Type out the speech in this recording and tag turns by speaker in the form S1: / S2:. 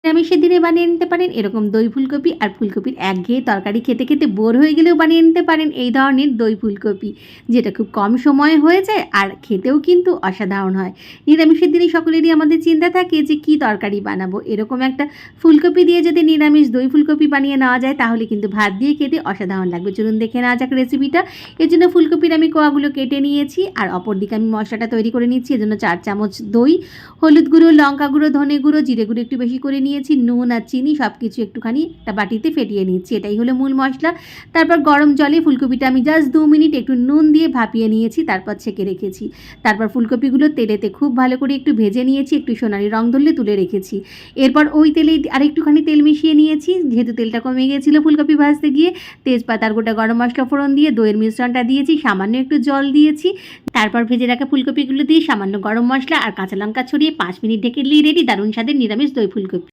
S1: নিরামিষের দিনে বানিয়ে নিতে পারেন এরকম দই ফুলকপি, আর ফুলকপির একঘেয়ে তরকারি খেতে খেতে বোর হয়ে গেলেও বানিয়ে নিতে পারেন এই ধরনের দই ফুলকপি, যেটা খুব কম সময়ে হয়ে যায় আর খেতেও কিন্তু অসাধারণ হয়। নিরামিষের দিনে সকলেরই আমাদের চিন্তা থাকে যে কী তরকারি বানাবো, এরকম একটা ফুলকপি দিয়ে যদি নিরামিষ দই ফুলকপি বানিয়ে নেওয়া যায় তাহলে কিন্তু ভাত দিয়ে খেতে অসাধারণ লাগবে। চলুন দেখে নেওয়া যাক রেসিপিটা। এর জন্য ফুলকপির আমি কোয়াগুলো কেটে নিয়েছি, আর অপরদিকে আমি মশলাটা তৈরি করে নিচ্ছি। এর জন্য 4 চামচ দই, হলুদ গুঁড়ো, লঙ্কা গুঁড়ো, ধনে গুঁড়ো, জিরে গুঁড়ো একটু বেশি করে নিয়েছি, নুন আর চিনি সব কিছু একটুখানি একটা বাটিতে ফেটিয়ে নিচ্ছি। এটাই হলো মূল মশলা। তারপর গরম জলে ফুলকপিটা আমি জাস্ট 2 মিনিট একটু নুন দিয়ে ভাপিয়ে নিয়েছি, তারপর ছেঁকে রেখেছি। তারপর ফুলকপিগুলো তেলেতে খুব ভালো করে একটু ভেজে নিয়েছি, একটু সোনালি রং ধরলে তুলে রেখেছি। এরপর ওই তেলেই আরেকটুখানি তেল মিশিয়ে নিয়েছি, যেহেতু তেলটা কমে গিয়েছিল ফুলকপি ভাজতে গিয়ে। তেজপাতা আর গোটা গরম মশলা ফোড়ন দিয়ে দইয়ের মিশ্রণটা দিয়েছি, সামান্য একটু জল দিয়েছি। তারপর ভেজে রাখা ফুলকপিগুলো দিয়ে সামান্য গরম মশলা আর কাঁচা লঙ্কা ছড়িয়ে 5 মিনিট ঢেকে দিলেই রেডি দারুণ স্বাদের নিরামিষ দই ফুলকপি।